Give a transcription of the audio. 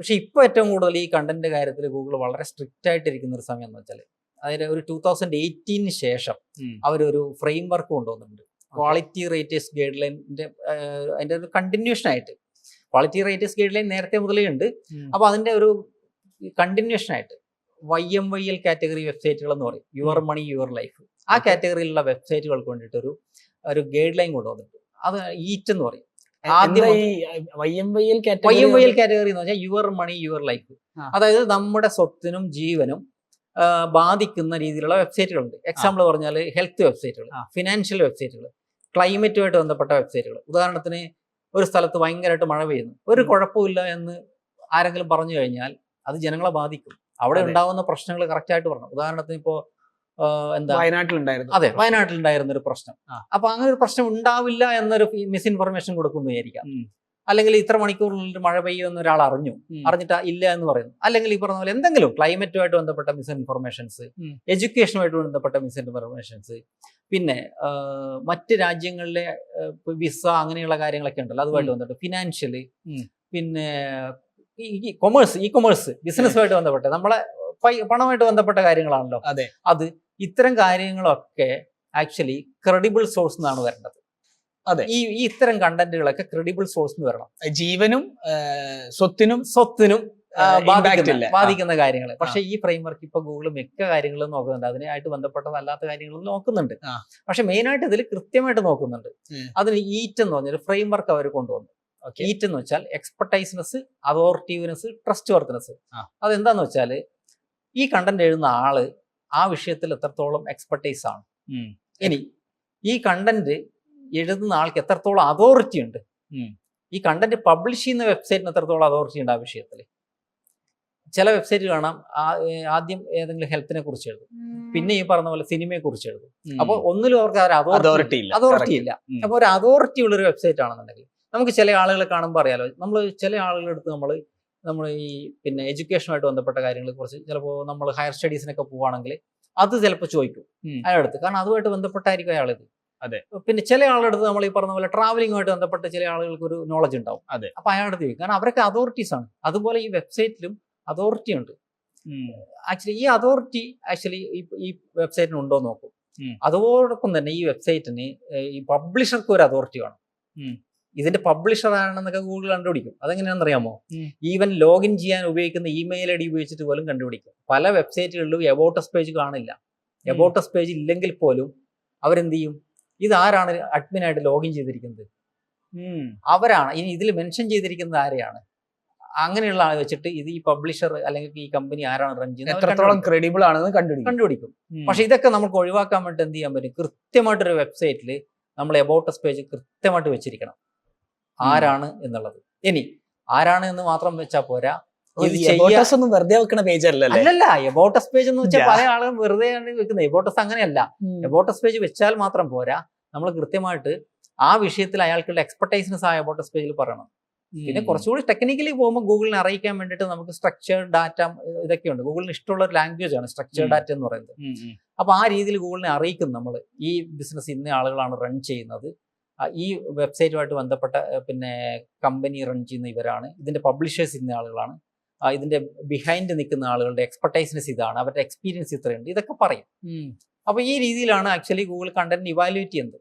പക്ഷെ ഇപ്പോൾ ഏറ്റവും കൂടുതൽ ഈ കണ്ടന്റ് കാര്യത്തിൽ ഗൂഗിൾ വളരെ സ്ട്രിക്റ്റ് ആയിട്ടിരിക്കുന്ന ഒരു സമയം എന്ന് വെച്ചാൽ അതിന് ഒരു 2018 ശേഷം അവരൊരു ഫ്രെയിം വർക്ക് കൊണ്ടുവന്നിട്ടുണ്ട്. ക്വാളിറ്റി റേറ്റേഴ്സ് ഗൈഡ് ലൈനിന്റെ അതിന്റെ ഒരു കണ്ടിന്യൂഷൻ ആയിട്ട്. ക്വാളിറ്റി റേറ്റേഴ്സ് ഗൈഡ് ലൈൻ നേരത്തെ മുതലേ ഉണ്ട്. അപ്പോൾ അതിന്റെ ഒരു കണ്ടിന്യൂഷൻ ആയിട്ട് YMYL കാറ്റഗറി വെബ്സൈറ്റുകൾ എന്ന് പറയും, യുവർ മണി യുവർ ലൈഫ്. ആ കാറ്റഗറിയിലുള്ള വെബ്സൈറ്റുകൾക്ക് വേണ്ടിയിട്ട് ഒരു ഗൈഡ് ലൈൻ കൊണ്ടുവന്നിട്ടുണ്ട്. അത് ഈറ്റ് എന്ന് പറയും. YMYL കാറ്റഗറി എന്ന് പറഞ്ഞാൽ യുവർ മണി യുവർ ലൈഫ്. അതായത് നമ്മുടെ സ്വത്തിനും ജീവനും ബാധിക്കുന്ന രീതിയിലുള്ള വെബ്സൈറ്റുകളുണ്ട്. എക്സാമ്പിൾ പറഞ്ഞാൽ ഹെൽത്ത് വെബ്സൈറ്റുകൾ, ഫിനാൻഷ്യൽ വെബ്സൈറ്റുകൾ, ക്ലൈമറ്റുമായിട്ട് ബന്ധപ്പെട്ട വെബ്സൈറ്റുകൾ. ഉദാഹരണത്തിന് ഒരു സ്ഥലത്ത് ഭയങ്കരമായിട്ട് മഴ പെയ്യുന്നു, ഒരു കുഴപ്പമില്ല എന്ന് ആരെങ്കിലും പറഞ്ഞു കഴിഞ്ഞാൽ അത് ജനങ്ങളെ ബാധിക്കും. അവിടെ ഉണ്ടാകുന്ന പ്രശ്നങ്ങൾ കറക്റ്റായിട്ട് പറഞ്ഞു. ഉദാഹരണത്തിന് ഇപ്പോൾ എന്താ വയനാട്ടിലുണ്ടായിരുന്ന ഒരു പ്രശ്നം. അപ്പൊ അങ്ങനെ ഒരു പ്രശ്നം ഉണ്ടാവില്ല എന്നൊരു മിസ്ഇൻഫർമേഷൻ കൊടുക്കുന്നു വിചാരിക്കാം. അല്ലെങ്കിൽ ഇത്ര മണിക്കൂറിനുള്ളിൽ മഴ പെയ്യുമെന്ന് ഒരാൾ അറിഞ്ഞിട്ട് ഇല്ല എന്ന് പറയുന്നു. അല്ലെങ്കിൽ ഈ പറഞ്ഞ പോലെ എന്തെങ്കിലും ക്ലൈമറ്റുമായിട്ട് ബന്ധപ്പെട്ട മിസ്ഇൻഫർമേഷൻസ്, എഡ്യൂക്കേഷനുമായിട്ട് ബന്ധപ്പെട്ട മിസ്ഇൻഫർമേഷൻസ്, പിന്നെ മറ്റ് രാജ്യങ്ങളിലെ വിസ അങ്ങനെയുള്ള കാര്യങ്ങളൊക്കെ ഉണ്ടല്ലോ, അതുമായിട്ട് ബന്ധപ്പെട്ട് ഫിനാൻഷ്യല്, പിന്നെ ഇ കൊമേഴ്സ് ബിസിനസ്സുമായിട്ട് ബന്ധപ്പെട്ട നമ്മളെ പണമായിട്ട് ബന്ധപ്പെട്ട കാര്യങ്ങളാണല്ലോ. അത് ഇത്തരം കാര്യങ്ങളൊക്കെ ആക്ച്വലി ക്രെഡിബിൾ സോഴ്സ് എന്നാണ് വരേണ്ടത്. ഈ ഇത്തരം കണ്ടന്റുകളൊക്കെ ക്രെഡിബിൾ സോഴ്സ് എന്ന് വരണം. ജീവനും സ്വത്തിനും ബാധിക്കുന്ന കാര്യങ്ങൾ. പക്ഷെ ഈ ഫ്രെയിംവർക്ക് ഇപ്പൊ ഗൂഗിൾ മിക്ക കാര്യങ്ങളും നോക്കുന്നുണ്ട്, അതിനായിട്ട് ബന്ധപ്പെട്ടതല്ലാത്ത കാര്യങ്ങളും നോക്കുന്നുണ്ട്. പക്ഷെ മെയിൻ ആയിട്ട് ഇതിൽ കൃത്യമായിട്ട് നോക്കുന്നുണ്ട്. അതിന് ഈറ്റ് എന്ന് പറഞ്ഞൊരു ഫ്രെയിംവർക്ക് അവർ കൊണ്ടുവന്നു. ഈറ്റ് എന്ന് വെച്ചാൽ എക്സ്പെർട്ടൈസ്നെസ്, അതോറിറ്റീവ്നെസ്, ട്രസ്റ്റ് വർത്ത്നെസ്. അതെന്താന്ന് വെച്ചാൽ ഈ കണ്ടന്റ് എഴുതുന്ന ആള് ആ വിഷയത്തിൽ എത്രത്തോളം എക്സ്പെർട്ടൈസ് ആണ്, ഇനി ഈ കണ്ടന്റ് എഴുതുന്ന ആൾക്ക് എത്രത്തോളം അതോറിറ്റി ഉണ്ട്, ഈ കണ്ടന്റ് പബ്ലിഷ് ചെയ്യുന്ന വെബ്സൈറ്റിന് എത്രത്തോളം അതോറിറ്റി ഉണ്ട് ആ വിഷയത്തിൽ. ചില വെബ്സൈറ്റ് കാണാം ആദ്യം ഏതെങ്കിലും ഹെൽത്തിനെ കുറിച്ച് എഴുതും, പിന്നെ ഈ പറഞ്ഞ പോലെ സിനിമയെ കുറിച്ച് എഴുതും. അപ്പോൾ ഒന്നിലും അവർക്ക് അതോറിറ്റി ഇല്ല. അപ്പോൾ ഒരു അതോറിറ്റി ഉള്ളൊരു വെബ്സൈറ്റ് ആണെന്നുണ്ടെങ്കിൽ നമുക്ക് ചില ആളുകളെ കാണുമ്പോൾ അറിയാലോ, നമ്മൾ ചില ആളുകളുടെ അടുത്ത് നമ്മൾ ഈ പിന്നെ എഡ്യൂക്കേഷനുമായിട്ട് ബന്ധപ്പെട്ട കാര്യങ്ങളെ കുറിച്ച് ചിലപ്പോൾ നമ്മൾ ഹയർ സ്റ്റഡീസിനൊക്കെ പോവുകയാണെങ്കിൽ അത് ചിലപ്പോൾ ചോദിക്കും അയാളടുത്ത്, കാരണം അതുമായിട്ട് ബന്ധപ്പെട്ടായിരിക്കും അയാളിത്. പിന്നെ ചില ആളുടെ അടുത്ത് നമ്മൾ ഈ പറഞ്ഞ പോലെ ട്രാവലിംഗുമായിട്ട് ബന്ധപ്പെട്ട് ചില ആളുകൾക്ക് ഒരു നോളജ് ഉണ്ടാവും, അപ്പൊ അയാളുടെ ചോദിക്കും, കാരണം അവരൊക്കെ അതോറിറ്റീസ് ആണ്. അതുപോലെ ഈ വെബ്സൈറ്റിലും അതോറിറ്റി ഉണ്ട്. ആക്ച്വലി ഈ അതോറിറ്റി ഈ വെബ്സൈറ്റിന് ഉണ്ടോ എന്ന് നോക്കും. അതോടൊപ്പം തന്നെ ഈ വെബ്സൈറ്റിന് ഈ പബ്ലിഷർക്ക് ഒരു അതോറിറ്റി വേണം. ഇതിന്റെ പബ്ലിഷർ ആണെന്നൊക്കെ ഗൂഗിൾ കണ്ടുപിടിക്കും. അതെങ്ങനെയാണെന്ന് അറിയാമോ? ഈവൻ ലോഗിൻ ചെയ്യാൻ ഉപയോഗിക്കുന്ന ഇമെയിൽ ഐ ഡി ഉപയോഗിച്ചിട്ട് പോലും കണ്ടുപിടിക്കും. പല വെബ്സൈറ്റുകളിലും എബൌട്ടസ് പേജ് കാണില്ല. എബൌട്ടസ് പേജ് ഇല്ലെങ്കിൽ പോലും അവരെന്ത് ചെയ്യും, ഇതാരാണ് അഡ്മിനായിട്ട് ലോഗിൻ ചെയ്തിരിക്കുന്നത്, അവരാണ്. ഇനി ഇതിൽ മെൻഷൻ ചെയ്തിരിക്കുന്നത് ആരെയാണ്, അങ്ങനെയുള്ള ആളെ വെച്ചിട്ട് ഇത് ഈ പബ്ലിഷർ അല്ലെങ്കിൽ ഈ കമ്പനി ആരാണ് റൺ ചെയ്യുന്നത്, എത്രത്തോളം ക്രെഡിബിൾ ആണെന്ന് കണ്ടുപിടിക്കും. പക്ഷെ ഇതൊക്കെ നമുക്ക് ഒഴിവാക്കാൻ വേണ്ടി എന്ത് ചെയ്യാൻ പറ്റും, കൃത്യമായിട്ടൊരു വെബ്സൈറ്റിൽ നമ്മൾ എബൌട്ടസ് പേജ് കൃത്യമായിട്ട് വെച്ചിരിക്കണം ആരാണ് എന്നുള്ളത്. ഇനി ആരാണ് എന്ന് മാത്രം വെച്ചാൽ പോരാ, വെറുതെ വെക്കുന്ന പേജ് അല്ലല്ല. എബൌട്ടസ് പേജ് എന്ന് വെച്ചാൽ പല ആളുകളും വെറുതെ വെക്കുന്നത്. എബൌട്ടസ് അങ്ങനെയല്ല. എബൌട്ടസ് പേജ് വെച്ചാൽ മാത്രം പോരാ, നമ്മൾ കൃത്യമായിട്ട് ആ വിഷയത്തിൽ അയാൾക്കുള്ള എക്സ്പെർട്ടൈസ്നെസ് ആ എബൌട്ടസ് പേജിൽ പറയണം. പിന്നെ കുറച്ചുകൂടി ടെക്നിക്കലി പോകുമ്പോൾ ഗൂഗിളിനെ അറിയിക്കാൻ വേണ്ടിയിട്ട് നമുക്ക് സ്ട്രക്ചേർഡ് ഡാറ്റ ഇതൊക്കെയുണ്ട്. ഗൂഗിളിന് ഇഷ്ടമുള്ള ഒരു ലാംഗ്വേജ് ആണ് സ്ട്രക്ചേർഡ് ഡാറ്റ എന്ന് പറയുന്നത്. അപ്പൊ ആ രീതിയിൽ ഗൂഗിളിനെ അറിയിക്കും നമ്മൾ ഈ ബിസിനസ് ഇന്ന ആളുകളാണ് റൺ ചെയ്യുന്നത്, ഈ വെബ്സൈറ്റുമായിട്ട് ബന്ധപ്പെട്ട പിന്നെ കമ്പനി റൺ ചെയ്യുന്ന ഇവരാണ്, ഇതിന്റെ പബ്ലിഷേഴ്സ് ഇന്ന ആളുകളാണ്, ഇതിന്റെ ബിഹൈൻഡ് നിൽക്കുന്ന ആളുകളുടെ എക്സ്പെർട്ടൈസ്നെസ് ഇതാണ്, അവരുടെ എക്സ്പീരിയൻസ് ഇത്രയുണ്ട്, ഇതൊക്കെ പറയും. അപ്പൊ ഈ രീതിയിലാണ് ആക്ച്വലി ഗൂഗിൾ കണ്ടന്റ് ഇവാലുവേറ്റ് ചെയ്യുന്നത്.